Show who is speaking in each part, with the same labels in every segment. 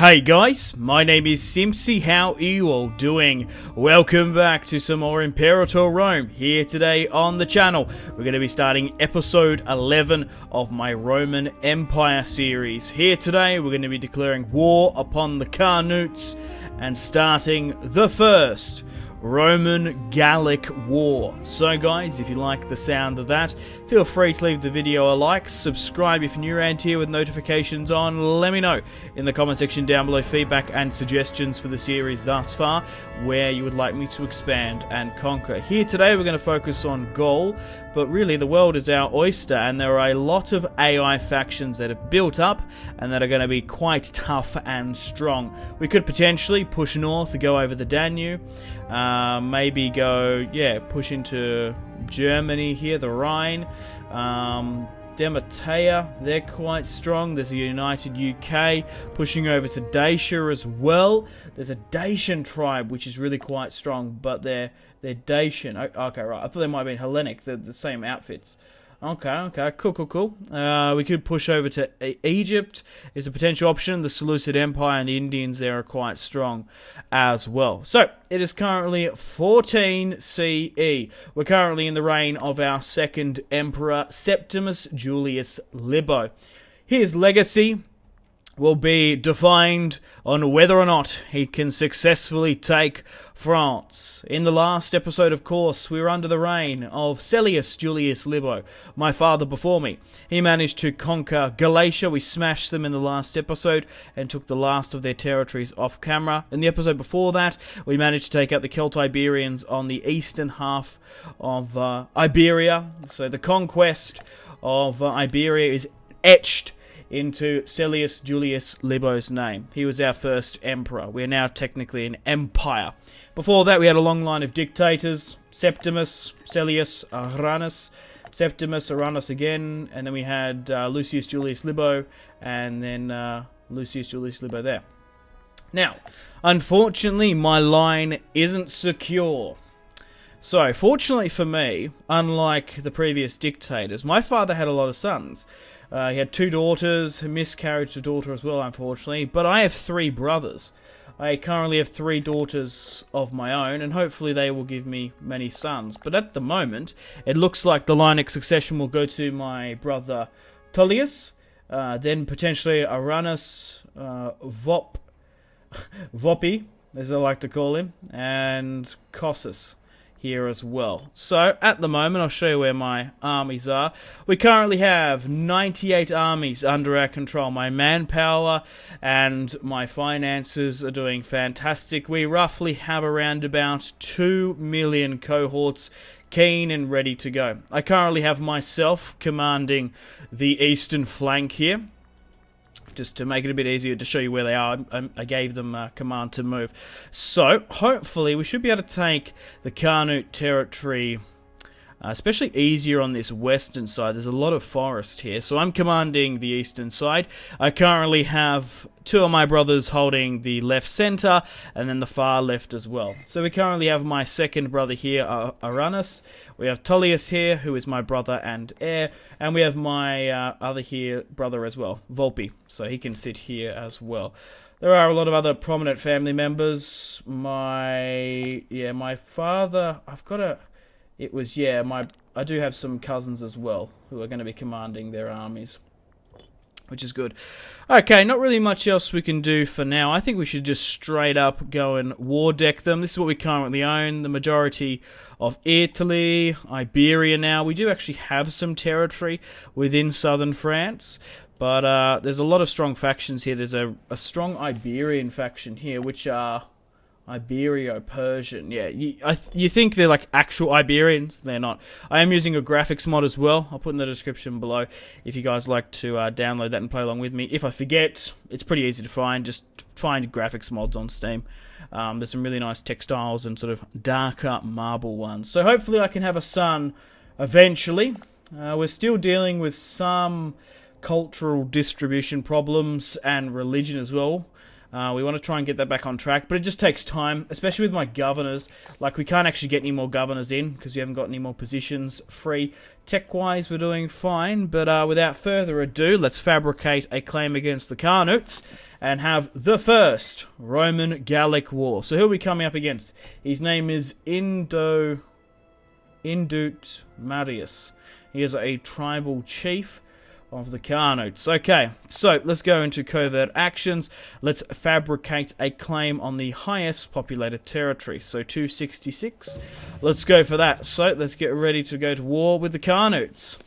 Speaker 1: Hey guys, my name is Simpzy. How are you all doing? Welcome back to some more Imperator Rome here today on the channel. We're going to be starting episode 11 of my Roman Empire series. Here today we're going to be declaring war upon the Carnutes and starting the first Roman-Gallic War. So guys, if you like the sound of that, feel free to leave the video a like, subscribe if you're new around here with notifications on, let me know in the comment section down below feedback and suggestions for the series thus far, where you would like me to expand and conquer. Here today we're going to focus on Gaul, but really the world is our oyster and there are a lot of AI factions that have built up and that are going to be quite tough and strong. We could potentially push north, go over the Danube, maybe go, push into Germany here, the Rhine, Demetia, they're quite strong. There's a united UK pushing over to Dacia as well. There's a Dacian tribe which is really quite strong, but they're Dacian. Okay, right. I thought they might have been Hellenic. They're the same outfits. Okay, cool. We could push over to Egypt is a potential option. The Seleucid Empire and the Indians there are quite strong as well. So, it is currently 14 CE. We're currently in the reign of our second emperor, Septimus Julius Libo. His legacy will be defined on whether or not he can successfully take France. In the last episode, of course, we were under the reign of Celius Julius Libo, my father before me. He managed to conquer Galatia. We smashed them in the last episode and took the last of their territories off camera. In the episode before that, we managed to take out the Celtiberians on the eastern half of Iberia. So the conquest of Iberia is etched into Celius Julius Libo's name. He was our first emperor. We are now technically an empire. Before that, we had a long line of dictators: Septimus, Celius, Arrhanus, Septimus, Arrhanus again, and then we had Lucius Julius Libo, and then Lucius Julius Libo there. Now, unfortunately, my line isn't secure. So, fortunately for me, unlike the previous dictators, my father had a lot of sons. He had 2 daughters, a miscarriage of daughter as well, unfortunately. But I have 3 brothers. I currently have 3 daughters of my own, and hopefully they will give me many sons. But at the moment, it looks like the line of succession will go to my brother Tullius, then potentially Arrhanus, Vopi, as I like to call him, and Cossus here as well. So, at the moment, I'll show you where my armies are. We currently have 98 armies under our control. My manpower and my finances are doing fantastic. We roughly have around about 2 million cohorts keen and ready to go. I currently have myself commanding the eastern flank here. Just to make it a bit easier to show you where they are, I gave them a command to move. So, hopefully, we should be able to take the Carnute territory, especially easier on this western side. There's a lot of forest here, so I'm commanding the eastern side. I currently have 2 of my brothers holding the left center, and then the far left as well. So we currently have my second brother here, Arrhanus. We have Tullius here, who is my brother and heir, and we have my other here brother as well, Volpi, so he can sit here as well. There are a lot of other prominent family members. My father, I do have some cousins as well who are going to be commanding their armies, which is good. Okay, not really much else we can do for now. I think we should just straight up go and war deck them. This is what we currently own. The majority of Italy, Iberia now. We do actually have some territory within southern France, but there's a lot of strong factions here. There's a strong Iberian faction here, which are Iberio-Persian. Yeah, you think they're like actual Iberians. They're not. I am using a graphics mod as well. I'll put in the description below if you guys like to download that and play along with me. If I forget, it's pretty easy to find. Just find graphics mods on Steam. There's some really nice textiles and sort of darker marble ones. So hopefully I can have a son eventually. We're still dealing with some cultural distribution problems and religion as well. We want to try and get that back on track, but it just takes time, especially with my governors. Like, we can't actually get any more governors in because we haven't got any more positions free. Tech-wise, we're doing fine, but without further ado, let's fabricate a claim against the Carnutes and have the first Roman-Gallic war. So who are we coming up against? His name is Indut Marius. He is a tribal chief of the Carnutes. Okay, so let's go into covert actions. Let's fabricate a claim on the highest populated territory. So 266. Let's go for that. So let's get ready to go to war with the Carnutes.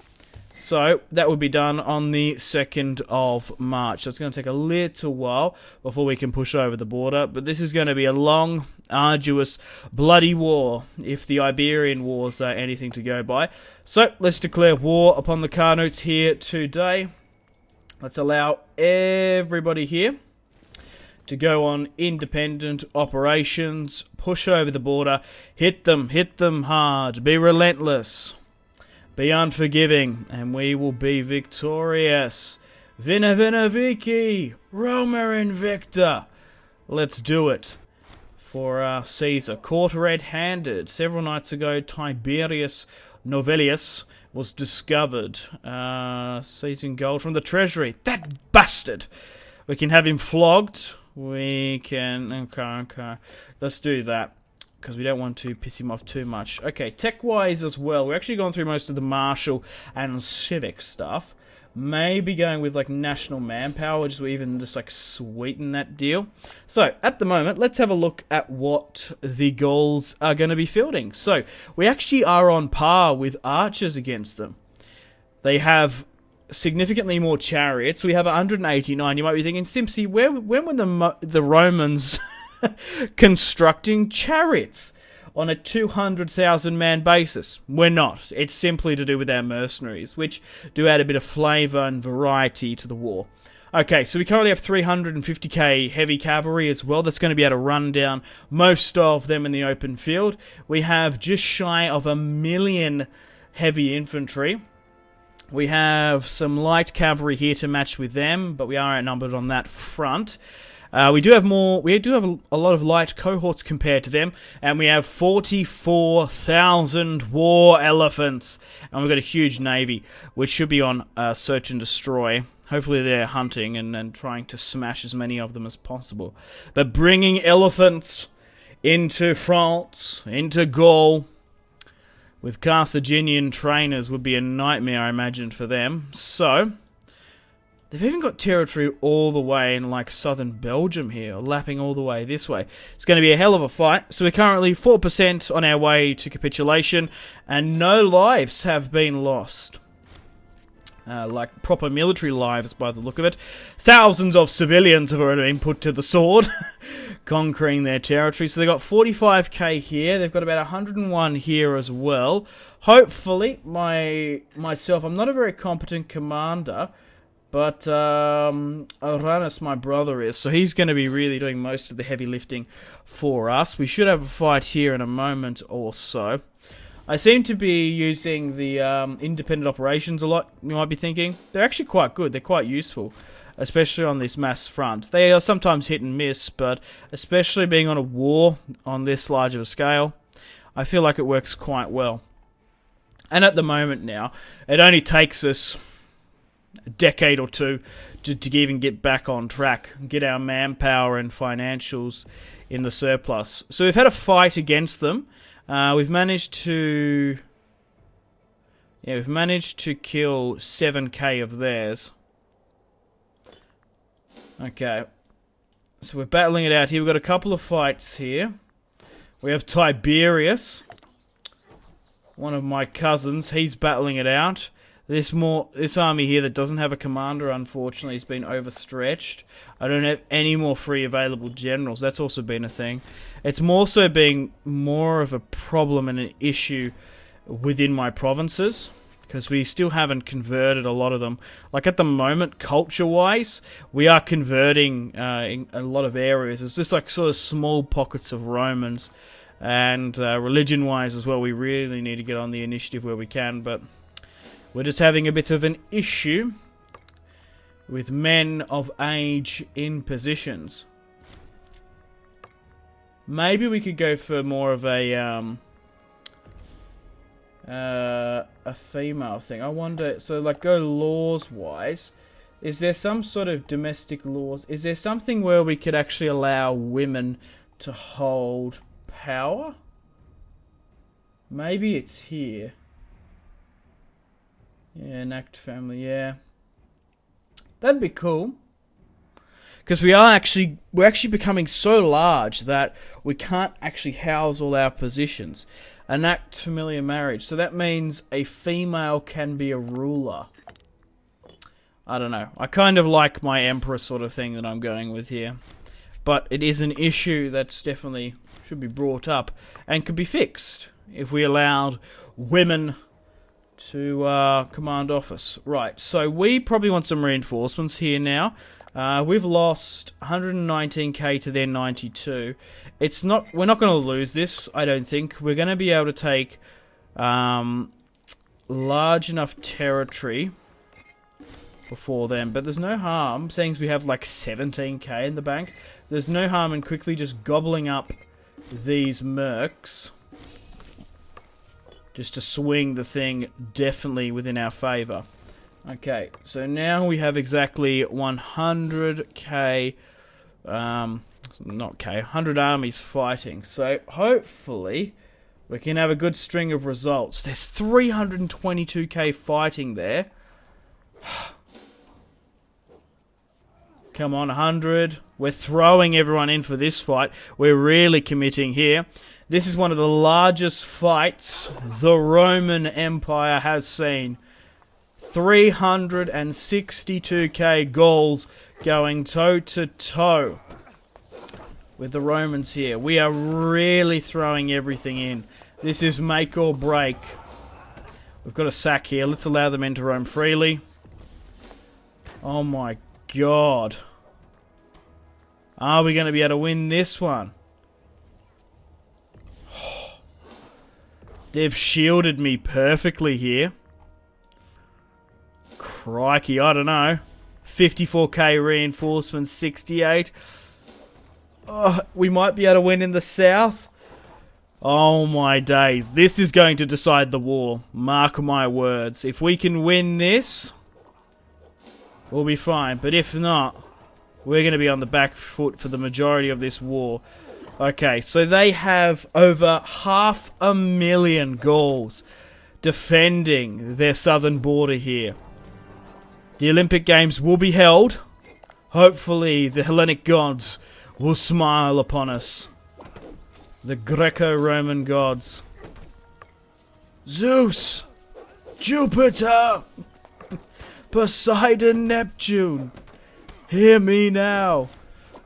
Speaker 1: So that would be done on the 2nd of March. So it's going to take a little while before we can push over the border. But this is going to be a long, arduous, bloody war, if the Iberian Wars are anything to go by. So let's declare war upon the Carnutes here today. Let's allow everybody here to go on independent operations, push over the border, hit them hard, be relentless. Be unforgiving, and we will be victorious. Vina vina vici, Roma invicta. Let's do it. For Caesar, caught red-handed. Several nights ago, Tiberius Novellius was discovered. Seizing gold from the treasury. That bastard! We can have him flogged. We can... Okay. Let's do that, because we don't want to piss him off too much. Okay, tech-wise as well, we're actually going through most of the martial and civic stuff. Maybe going with, like, national manpower, just even just, like, sweeten that deal. So, at the moment, let's have a look at what the Gauls are going to be fielding. So, we actually are on par with archers against them. They have significantly more chariots. We have 189. You might be thinking, Simpzy, when were the Romans... constructing chariots on a 200,000 man basis? We're not. It's simply to do with our mercenaries, which do add a bit of flavour and variety to the war. Okay, so we currently have 350k heavy cavalry as well. That's going to be able to run down most of them in the open field. We have just shy of 1 million heavy infantry. We have some light cavalry here to match with them, but we are outnumbered on that front. We do have a lot of light cohorts compared to them, and we have 44,000 war elephants, and we've got a huge navy, which should be on search and destroy. Hopefully they're hunting and trying to smash as many of them as possible. But bringing elephants into France, into Gaul, with Carthaginian trainers would be a nightmare, I imagine, for them. So... they've even got territory all the way in, like, southern Belgium here, lapping all the way this way. It's going to be a hell of a fight. So we're currently 4% on our way to capitulation, and no lives have been lost. Like proper military lives, by the look of it. Thousands of civilians have already been put to the sword, conquering their territory. So they've got 45k here. They've got about 101 here as well. Hopefully, myself, I'm not a very competent commander, but Uranus, my brother, is. So he's going to be really doing most of the heavy lifting for us. We should have a fight here in a moment or so. I seem to be using the independent operations a lot, you might be thinking. They're actually quite good. They're quite useful, especially on this mass front. They are sometimes hit and miss, but especially being on a war on this large of a scale, I feel like it works quite well. And at the moment now, it only takes us a decade or two to even get back on track, get our manpower and financials in the surplus. So we've had a fight against them. We've managed to kill 7k of theirs. Okay, so we're battling it out here. We've got a couple of fights here. We have Tiberius, one of my cousins. He's battling it out. This army here that doesn't have a commander, unfortunately, has been overstretched. I don't have any more free available generals. That's also been a thing. It's more so being more of a problem and an issue within my provinces, because we still haven't converted a lot of them. Like at the moment, culture-wise, we are converting in a lot of areas. It's just like sort of small pockets of Romans. And religion-wise as well, we really need to get on the initiative where we can, but we're just having a bit of an issue with men of age in positions. Maybe we could go for more of a female thing. I wonder, so like go laws-wise. Is there some sort of domestic laws? Is there something where we could actually allow women to hold power? Maybe it's here. Yeah, enact family, yeah. That'd be cool. Because we're actually becoming so large that we can't actually house all our positions. Enact familiar marriage. So that means a female can be a ruler. I don't know. I kind of like my emperor sort of thing that I'm going with here. But it is an issue that's definitely should be brought up and could be fixed if we allowed women to command office. Right, so we probably want some reinforcements here now. We've lost 119k to their 92. We're not going to lose this, I don't think. We're going to be able to take large enough territory before them, but there's no harm, seeing as we have like 17k in the bank. There's no harm in quickly just gobbling up these mercs, just to swing the thing definitely within our favour. Okay, so now we have exactly 100k, not k, 100 armies fighting. So hopefully we can have a good string of results. There's 322k fighting there. Come on, 100. We're throwing everyone in for this fight. We're really committing here. This is one of the largest fights the Roman Empire has seen. 362k Gauls going toe-to-toe with the Romans here. We are really throwing everything in. This is make or break. We've got a sack here. Let's allow them into Rome freely. Oh my god. Are we going to be able to win this one? They've shielded me perfectly here. Crikey, I don't know. 54k reinforcements, 68. Oh, we might be able to win in the south. Oh my days. This is going to decide the war. Mark my words. If we can win this, we'll be fine. But if not, we're going to be on the back foot for the majority of this war. Okay, so they have over 500,000 Gauls defending their southern border here. The Olympic Games will be held. Hopefully the Hellenic gods will smile upon us. The Greco-Roman gods. Zeus! Jupiter! Poseidon, Neptune! Hear me now!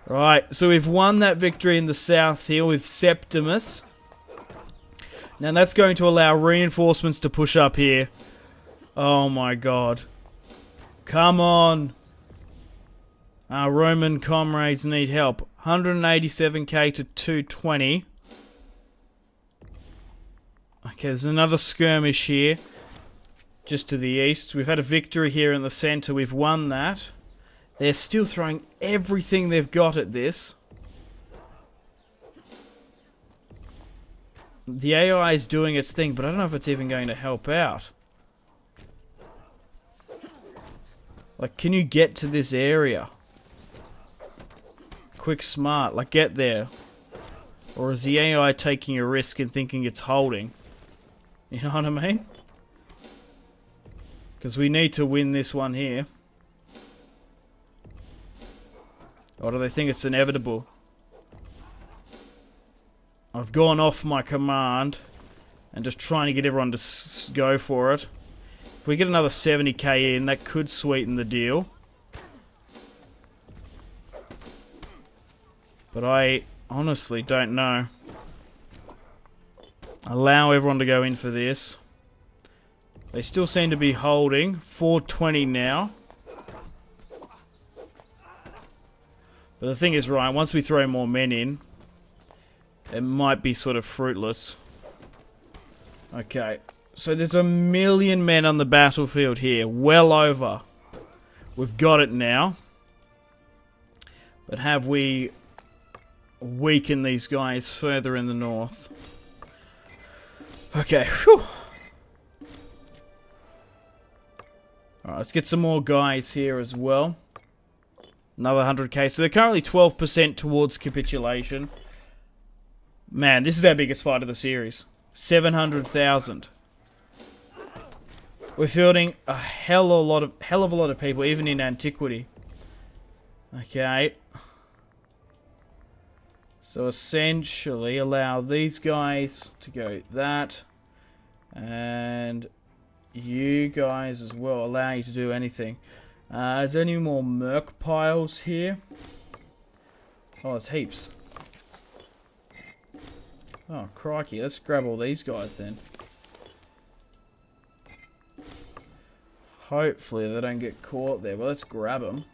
Speaker 1: Right, so we've won that victory in the south here with Septimus. Now that's going to allow reinforcements to push up here. Oh my god. Come on. Our Roman comrades need help. 187k to 220. Okay, there's another skirmish here. Just to the east. We've had a victory here in the center. We've won that. They're still throwing everything they've got at this. The AI is doing its thing, but I don't know if it's even going to help out. Like, can you get to this area? Quick, smart. Like, get there. Or is the AI taking a risk and thinking it's holding? You know what I mean? Because we need to win this one here. Or do they think it's inevitable? I've gone off my command and just trying to get everyone to go for it. If we get another 70k in, that could sweeten the deal. But I honestly don't know. Allow everyone to go in for this. They still seem to be holding. 420 now. But the thing is, right, once we throw more men in, it might be sort of fruitless. Okay, so there's 1 million men on the battlefield here. Well over. We've got it now. But have we weaken these guys further in the north. Okay, whew. Alright, let's get some more guys here as well. Another 100k. So they're currently 12% towards capitulation. Man, this is our biggest fight of the series. 700,000. We're fielding a hell of a lot of people, even in antiquity. Okay. So essentially, allow these guys to go that, and you guys as well. Allow you to do anything. Is there any more merc piles here? Oh, there's heaps. Oh, crikey. Let's grab all these guys then. Hopefully they don't get caught there. Well, let's grab them.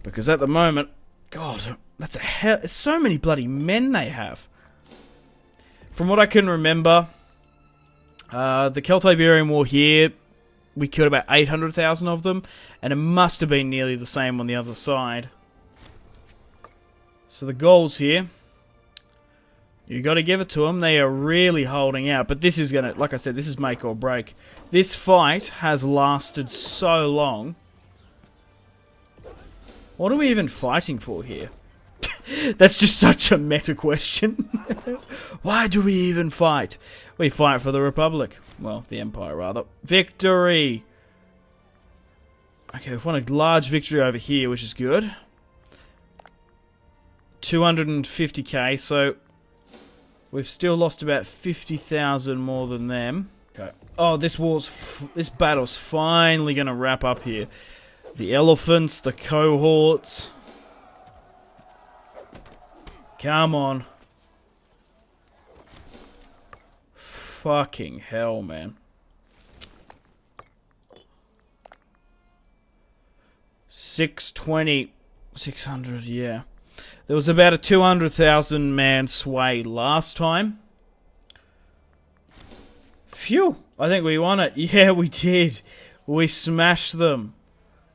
Speaker 1: Because at the moment, God, that's a hell. It's so many bloody men they have. From what I can remember, the Celto-Iberian War here, we killed about 800,000 of them, and it must have been nearly the same on the other side. So the goals here, you got to give it to them. They are really holding out, but this is going to, like I said, this is make or break. This fight has lasted so long. What are we even fighting for here? That's just such a meta question. Why do we even fight? We fight for the Republic. Well, the Empire, rather. Victory! Okay, we've won a large victory over here, which is good. 250k, so we've still lost about 50,000 more than them. Okay. Oh, this battle's finally going to wrap up here. The elephants, the cohorts. Come on. Fucking hell, man. 620. 600, yeah. There was about a 200,000 man sway last time. Phew. I think we won it. Yeah, we did. We smashed them.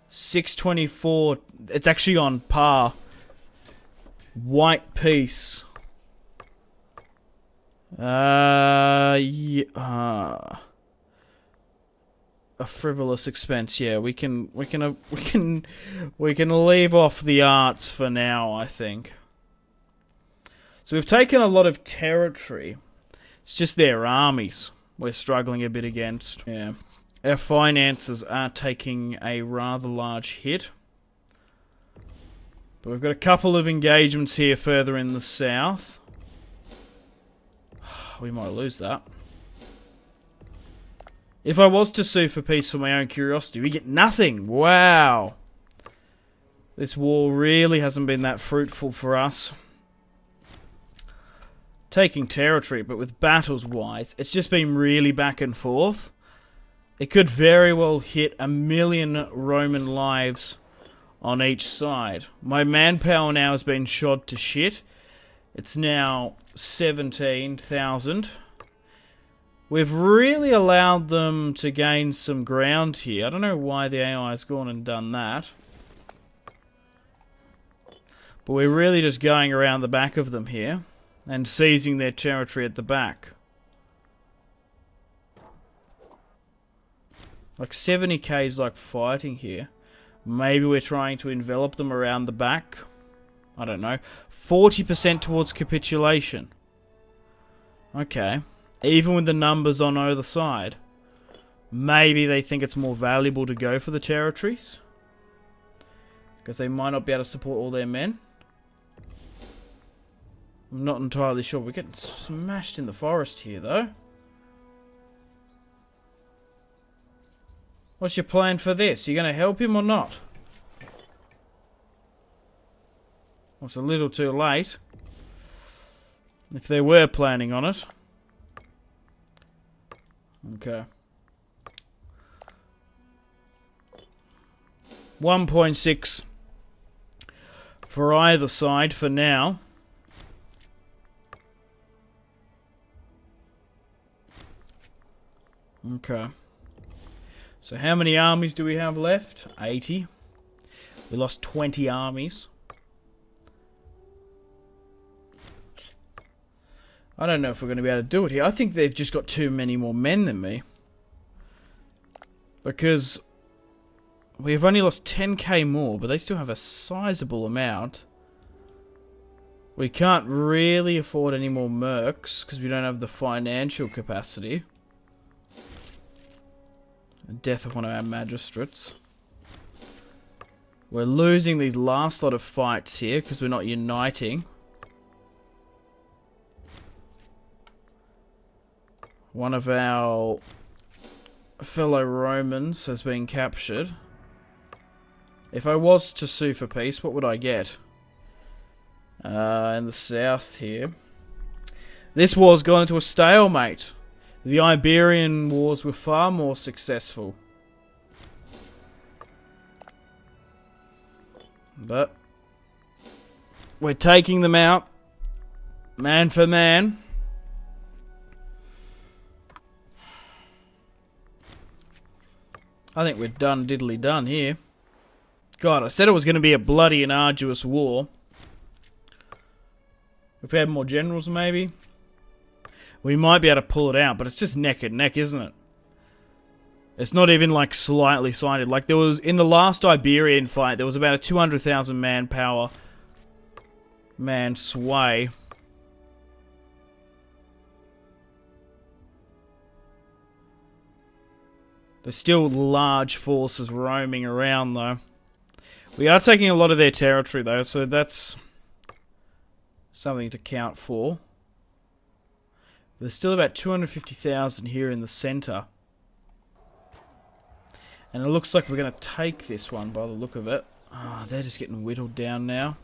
Speaker 1: 624. It's actually on par. White peace. Yeah, a frivolous expense. Yeah, we can leave off the arts for now, I think. So we've taken a lot of territory. It's just their armies we're struggling a bit against. Yeah. Our finances are taking a rather large hit. But we've got a couple of engagements here further in the south. We might lose that. If I was to sue for peace for my own curiosity, we get nothing. Wow. This war really hasn't been that fruitful for us. Taking territory, but with battles-wise, it's just been really back and forth. It could very well hit 1 million Roman lives on each side. My manpower now has been shot to shit. It's now 17,000. We've really allowed them to gain some ground here. I don't know why the AI has gone and done that. But we're really just going around the back of them here and seizing their territory at the back. Like 70k is like fighting here. Maybe we're trying to envelop them around the back. I don't know. 40% towards capitulation. Okay. Even with the numbers on either side. Maybe they think it's more valuable to go for the territories. Because they might not be able to support all their men. I'm not entirely sure. We're getting smashed in the forest here, though. What's your plan for this? You going to help him or not? Well, it's a little too late. If they were planning on it. Okay. 1.6 for either side for now. Okay. So how many armies do we have left? 80. We lost 20 armies. I don't know if we're going to be able to do it here. I think they've just got too many more men than me. Because we've only lost 10k more, but they still have a sizable amount. We can't really afford any more mercs because we don't have the financial capacity. Death of one of our magistrates. We're losing these last lot of fights here because we're not uniting. One of our fellow Romans has been captured. If I was to sue for peace, what would I get? In the south here. This war's gone into a stalemate. The Iberian wars were far more successful. But we're taking them out. Man for man. I think we're done diddly done here. God, I said it was going to be a bloody and arduous war. If we had more generals, maybe. We might be able to pull it out, but it's just neck and neck, isn't it? It's not even, like, slightly sided. Like, there was, in the last Iberian fight, there was about a 200,000 manpower, man sway. There's still large forces roaming around, though. We are taking a lot of their territory, though, so that's something to count for. There's still about 250,000 here in the center. And it looks like we're going to take this one by the look of it. Ah, they're just getting whittled down now.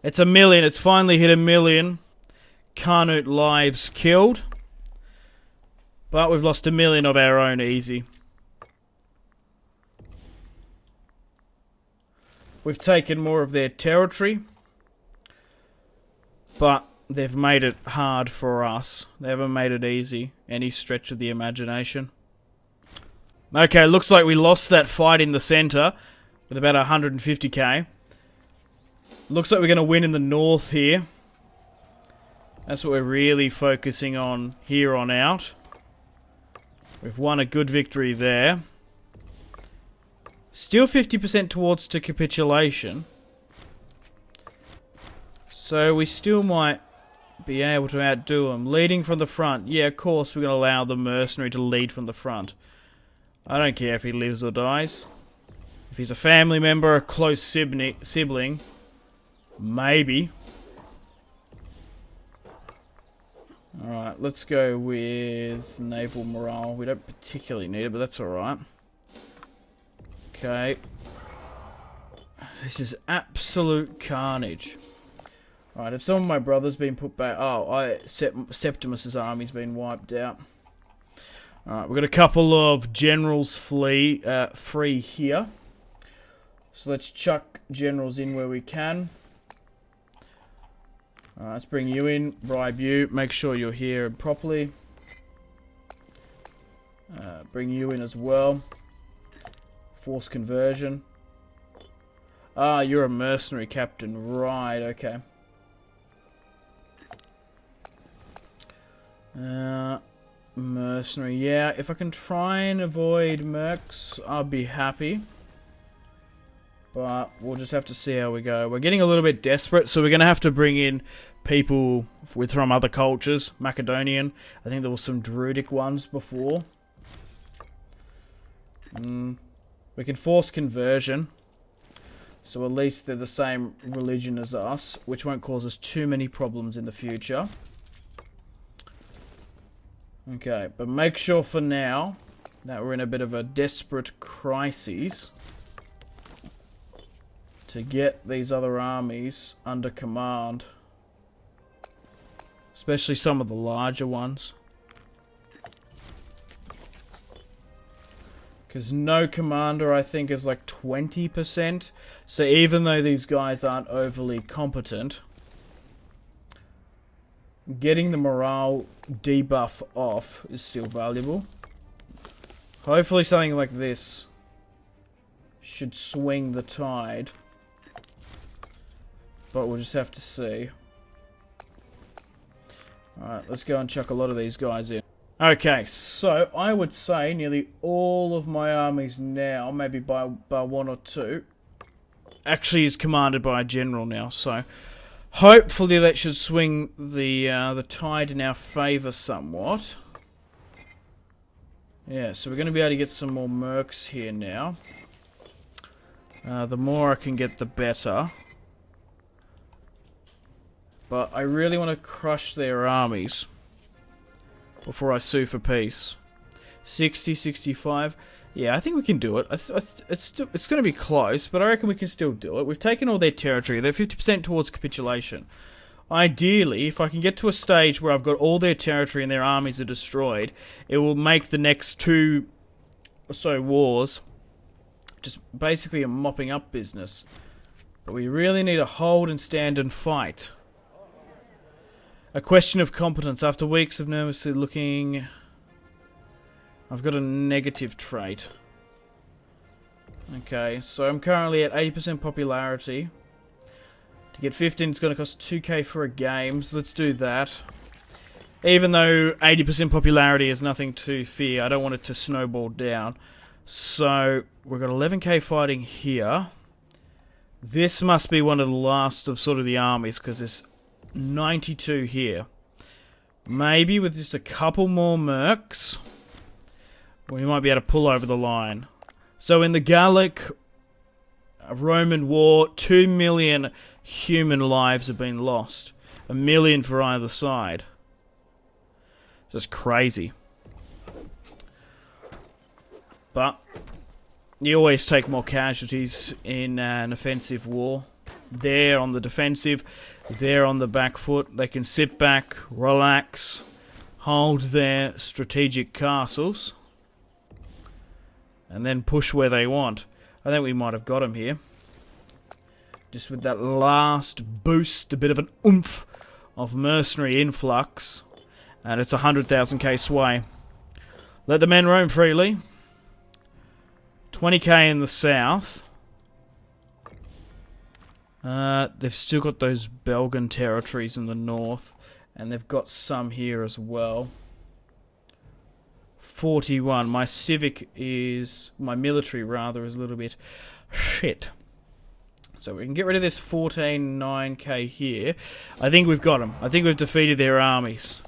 Speaker 1: It's 1 million. It's finally hit 1 million. Carnute lives killed. But we've lost 1 million of our own easy. We've taken more of their territory. But they've made it hard for us. They haven't made it easy. Any stretch of the imagination. Okay, looks like we lost that fight in the center with about 150k. Looks like we're going to win in the north here. That's what we're really focusing on here on out. We've won a good victory there. Still 50% towards to capitulation. So we still might be able to outdo them. Leading from the front. Yeah, of course we're going to allow the mercenary to lead from the front. I don't care if he lives or dies. If he's a family member, a close sibling, maybe. Alright, let's go with naval morale. We don't particularly need it, but that's alright. Okay. This is absolute carnage. Alright, if some of my brothers been put back... Oh, Septimus's army's been wiped out. Alright, we've got a couple of generals free here. So let's chuck generals in where we can. Alright, let's bring you in, bribe you, make sure you're here properly. Bring you in as well. Force conversion. Ah, you're a mercenary captain. Right, okay. Mercenary, yeah. If I can try and avoid mercs, I'll be happy. But we'll just have to see how we go. We're getting a little bit desperate, so we're going to have to bring in people from other cultures. Macedonian. I think there was some Druidic ones before. We can force conversion. So at least they're the same religion as us, which won't cause us too many problems in the future. Okay, but make sure for now that we're in a bit of a desperate crisis to get these other armies under command. Especially some of the larger ones. Because no commander, I think, is like 20%. So even though these guys aren't overly competent, getting the morale debuff off is still valuable. Hopefully something like this should swing the tide. But we'll just have to see. Alright, let's go and chuck a lot of these guys in. Okay, so I would say nearly all of my armies now, maybe by one or two, actually is commanded by a general now, so hopefully that should swing the tide in our favour somewhat. Yeah, so we're going to be able to get some more mercs here now. The more I can get, the better. But I really want to crush their armies before I sue for peace. 60, 65. Yeah, I think we can do it. It's going to be close, but I reckon we can still do it. We've taken all their territory. They're 50% towards capitulation. Ideally, if I can get to a stage where I've got all their territory and their armies are destroyed, it will make the next 2 or so wars just basically a mopping up business. But we really need to hold and stand and fight. A question of competence. After weeks of nervously looking, I've got a negative trait. Okay, so I'm currently at 80% popularity. To get 15, it's going to cost 2k for a game, so let's do that. Even though 80% popularity is nothing to fear, I don't want it to snowball down. So, we've got 11k fighting here. This must be one of the last of sort of the armies, because there's 92 here. Maybe with just a couple more mercs, we might be able to pull over the line. So in the Gallic Roman War, 2 million human lives have been lost. 1 million for either side. Just crazy. But you always take more casualties in an offensive war. They're on the defensive, they're on the back foot. They can sit back, relax, hold their strategic castles, and then push where they want. I think we might have got them here. Just with that last boost, a bit of an oomph of mercenary influx. And it's 100,000k sway. Let the men roam freely. 20k in the south. They've still got those Belgian territories in the north. And they've got some here as well. 41. My civic is... my military, rather, is a little bit shit. So we can get rid of this 14.9k here. I think we've got them. I think we've defeated their armies.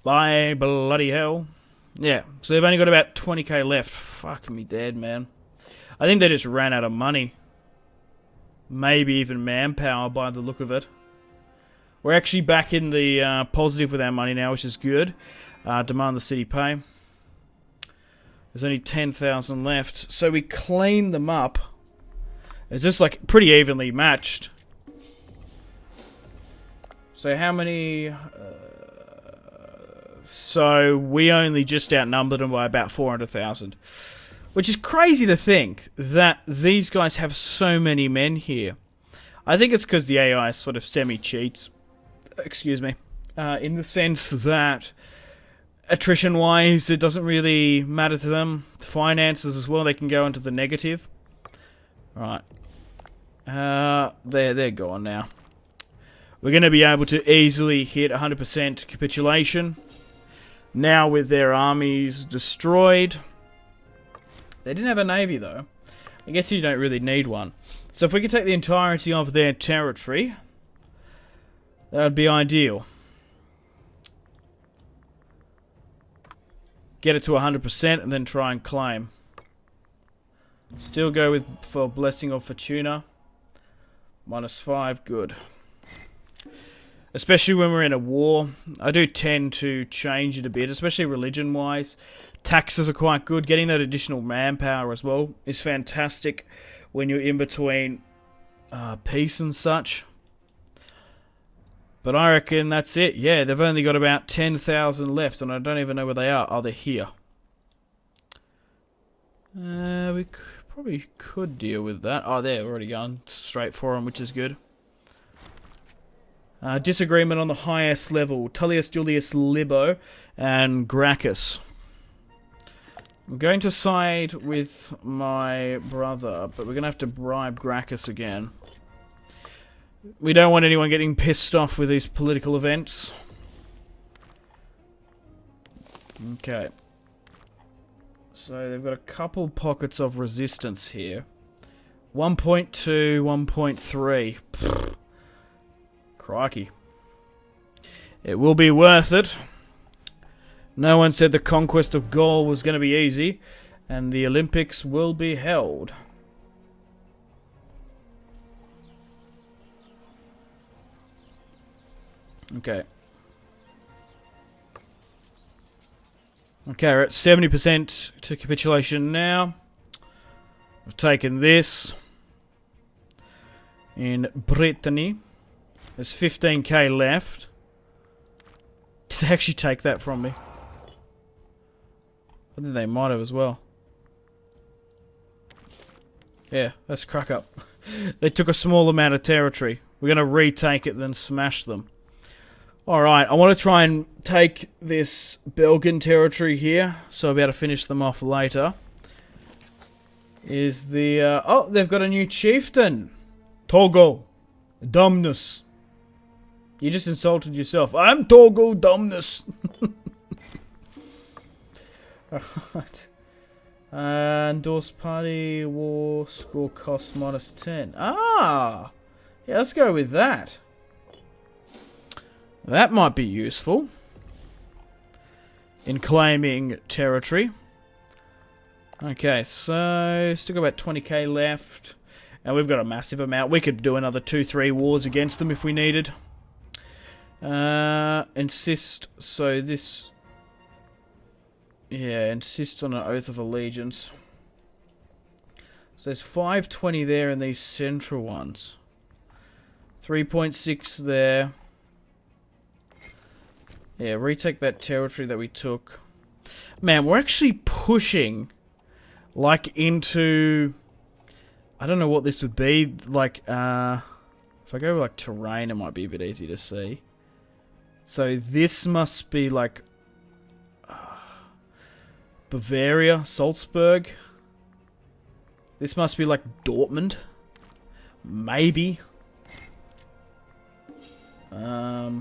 Speaker 1: By bloody hell. Yeah, so they've only got about 20k left. Fuck me dead, man. I think they just ran out of money. Maybe even manpower by the look of it. We're actually back in the positive with our money now, which is good. Demand the city pay. There's only 10,000 left. So we clean them up. It's just like pretty evenly matched. So how many... so we only just outnumbered them by about 400,000. Which is crazy to think that these guys have so many men here. I think it's because the AI sort of semi-cheats. Excuse me. In the sense that attrition-wise, it doesn't really matter to them. Finances as well, they can go into the negative. Right. They're gone now. We're going to be able to easily hit 100% capitulation. Now with their armies destroyed. They didn't have a navy though. I guess you don't really need one. So if we could take the entirety of their territory, that would be ideal. Get it to 100% and then try and claim. Still go for Blessing of Fortuna. -5, good. Especially when we're in a war. I do tend to change it a bit, especially religion-wise. Taxes are quite good. Getting that additional manpower as well is fantastic when you're in between peace and such. But I reckon that's it. Yeah, they've only got about 10,000 left, and I don't even know where they are. Oh, they're here. We probably could deal with that. Oh, they're already gone straight for them, which is good. Disagreement on the highest level. Tullius Julius Libo and Gracchus. I'm going to side with my brother, but we're going to have to bribe Gracchus again. We don't want anyone getting pissed off with these political events. Okay. So they've got a couple pockets of resistance here. 1.2, 1.3. Crikey. It will be worth it. No one said the conquest of Gaul was going to be easy, and the Olympics will be held. Okay. Okay, we're at 70% to capitulation now. We've taken this. In Brittany. There's 15k left. Did they actually take that from me? I think they might have as well. Yeah, that's crack up. They took a small amount of territory. We're going to retake it, then smash them. Alright, I want to try and take this Belgian territory here, so I'll be able to finish them off later. Is the... oh, they've got a new chieftain! Togo. Dumbness. You just insulted yourself. I'm Togo Dumbness. Alright. Endorsed party, war score cost -10. Ah! Yeah, let's go with that. That might be useful in claiming territory. Okay, so still got about 20k left. And we've got a massive amount. We could do another 2-3 wars against them if we needed. Insist, so this... Yeah, insist on an oath of allegiance. So there's 520 there in these central ones. 3.6 there. Yeah, retake that territory that we took. Man, we're actually pushing, like, into... I don't know what this would be. Like, if I go with, like, terrain, it might be a bit easy to see. So this must be, like... Bavaria, Salzburg. This must be, like, Dortmund. Maybe. I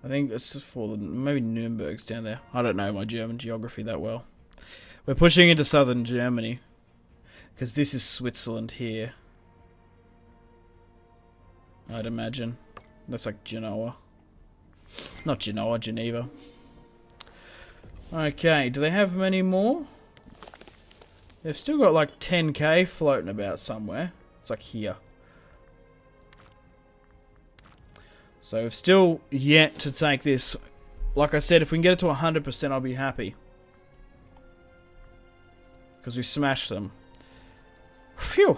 Speaker 1: think it's just for the... Maybe Nuremberg's down there. I don't know my German geography that well. We're pushing into southern Germany. Because this is Switzerland here. I'd imagine. That's like Genoa. Not Genoa, Geneva. Okay, do they have many more? They've still got like 10k floating about somewhere. It's like here. So we've still yet to take this. Like I said, if we can get it to 100%, I'll be happy. Because we smashed them. Phew.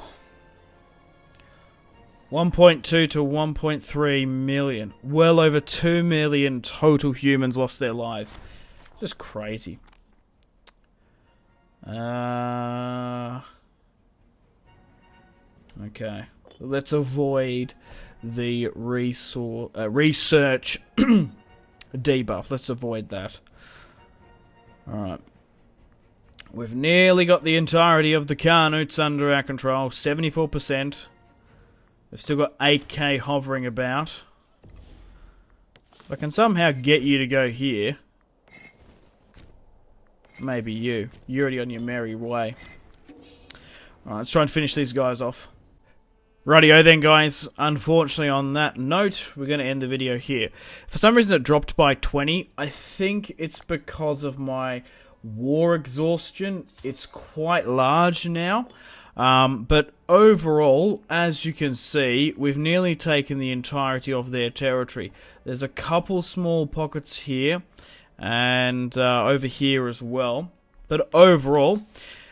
Speaker 1: 1.2 to 1.3 million. Well over 2 million total humans lost their lives. Just crazy. Okay. Let's avoid the research debuff. Let's avoid that. Alright. We've nearly got the entirety of the Carnoots under our control. 74%. We've still got 8k hovering about. If I can somehow get you to go here. Maybe you. You're already on your merry way. Alright, let's try and finish these guys off. Rightio then, guys. Unfortunately, on that note, we're going to end the video here. For some reason, it dropped by 20. I think it's because of my war exhaustion. It's quite large now. But overall, as you can see, we've nearly taken the entirety of their territory. There's a couple small pockets here, and over here as well. But overall,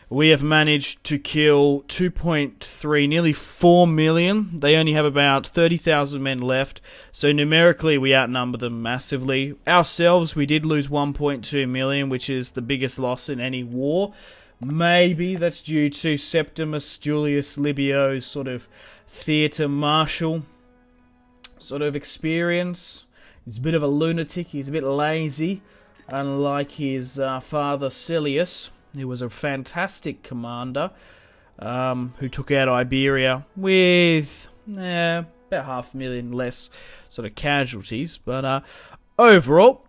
Speaker 1: we have managed to kill 2.3, nearly 4 million. They only have about 30,000 men left. So numerically, we outnumber them massively. Ourselves, we did lose 1.2 million, which is the biggest loss in any war. Maybe that's due to Septimus Julius Libio's sort of theatre martial sort of experience. He's a bit of a lunatic. He's a bit lazy, unlike his father Silius. He was a fantastic commander who took out Iberia with about 500,000 less sort of casualties. But overall,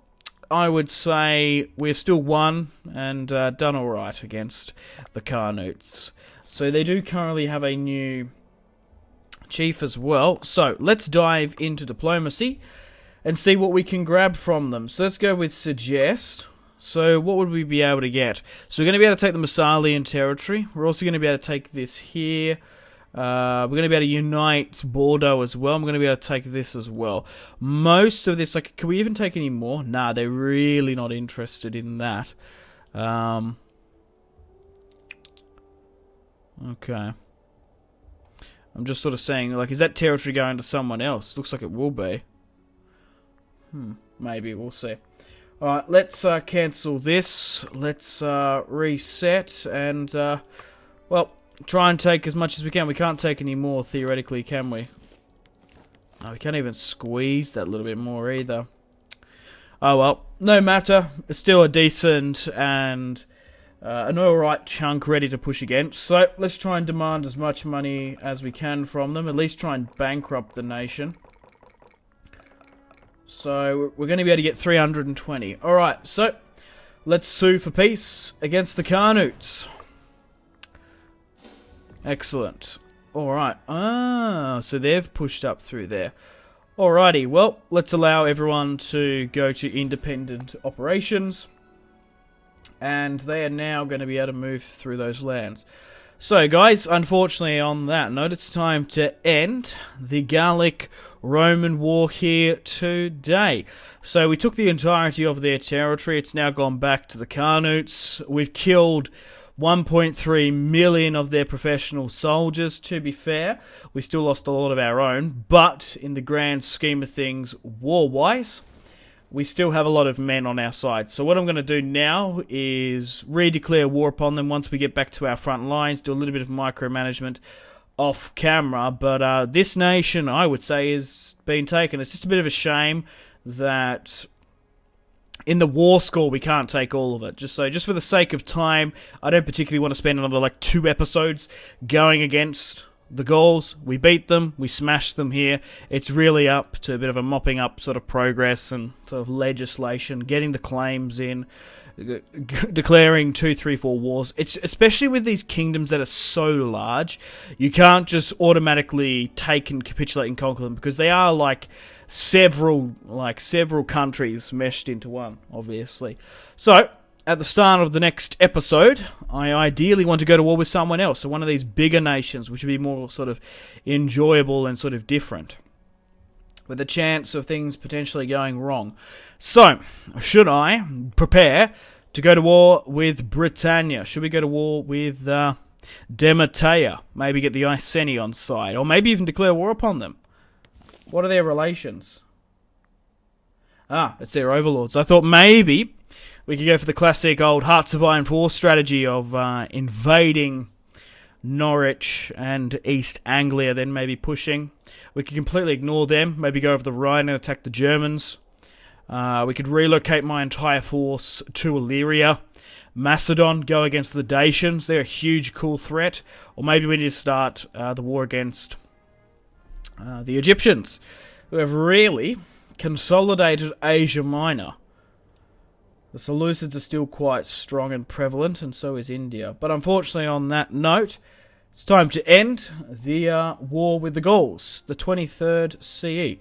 Speaker 1: I would say we've still won and done alright against the Carnoots. So they do currently have a new chief as well. So let's dive into diplomacy and see what we can grab from them. So let's go with suggest. So what would we be able to get? So we're going to be able to take the Massalian territory. We're also going to be able to take this here. We're going to be able to unite Bordeaux as well. I'm going to be able to take this as well. Most of this, like, can we even take any more? Nah, they're really not interested in that. Okay. I'm just sort of saying, like, is that territory going to someone else? Looks like it will be. Maybe, we'll see. Alright, let's cancel this. Let's reset and, well, try and take as much as we can. We can't take any more, theoretically, can we? No, we can't even squeeze that little bit more either. Oh well, no matter. It's still a decent and an alright chunk ready to push against. So, let's try and demand as much money as we can from them. At least try and bankrupt the nation. So, we're going to be able to get 320. Alright, so, let's sue for peace against the Carnoots. Excellent. Alright. So they've pushed up through there. Alrighty, well, let's allow everyone to go to independent operations. And they are now going to be able to move through those lands. So, guys, unfortunately on that note, it's time to end the Gallic-Roman War here today. So, we took the entirety of their territory. It's now gone back to the Carnoots. We've killed 1.3 million of their professional soldiers. To be fair, we still lost a lot of our own, but in the grand scheme of things, war-wise, we still have a lot of men on our side. So what I'm going to do now is redeclare war upon them once we get back to our front lines, do a little bit of micromanagement off camera, but this nation, I would say, has been taken. It's just a bit of a shame that in the war score, we can't take all of it. Just for the sake of time, I don't particularly want to spend another, like, 2 episodes going against the Gauls. We beat them, we smashed them here. It's really up to a bit of a mopping up sort of progress and sort of legislation, getting the claims in, declaring 2, 3, 4 wars. It's especially with these kingdoms that are so large, you can't just automatically take and capitulate and conquer them, because they are like several countries meshed into one, obviously. So, at the start of the next episode, I ideally want to go to war with someone else, so one of these bigger nations, which would be more sort of enjoyable and sort of different, with a chance of things potentially going wrong. So, should I prepare to go to war with Britannia? Should we go to war with Demetia? Maybe get the Iceni on side, or maybe even declare war upon them. What are their relations? Ah, it's their overlords. I thought maybe we could go for the classic old Hearts of Iron 4 strategy of invading Norwich and East Anglia, then maybe pushing. We could completely ignore them, maybe go over the Rhine and attack the Germans. We could relocate my entire force to Illyria. Macedon, go against the Dacians. They're a huge, cool threat. Or maybe we need to start the war against the Egyptians, who have really consolidated Asia Minor. The Seleucids are still quite strong and prevalent, and so is India. But unfortunately, on that note, it's time to end the war with the Gauls, the 23rd CE.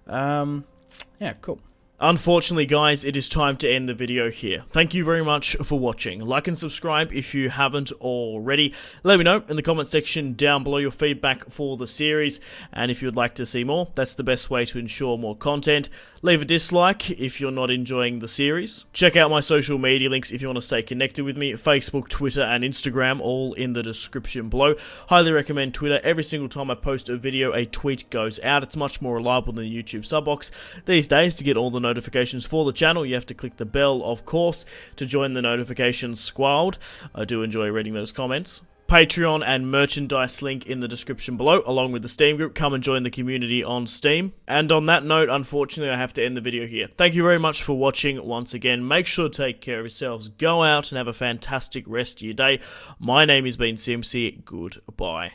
Speaker 1: Yeah, cool. Unfortunately, guys, it is time to end the video here. Thank you very much for watching. Like and subscribe if you haven't already. Let me know in the comment section down below your feedback for the series, and if you'd like to see more, that's the best way to ensure more content. Leave a dislike if you're not enjoying the series. Check out my social media links if you want to stay connected with me. Facebook, Twitter, and Instagram, all in the description below. Highly recommend Twitter. Every single time I post a video, a tweet goes out. It's much more reliable than the YouTube sub box. These days, to get all the notifications for the channel, you have to click the bell, of course, to join the notifications squad. I do enjoy reading those comments. Patreon and merchandise link in the description below, along with the Steam group. Come and join the community on Steam. And on that note, unfortunately, I have to end the video here. Thank you very much for watching once again. Make sure to take care of yourselves. Go out and have a fantastic rest of your day. My name has been Simpzy. Goodbye.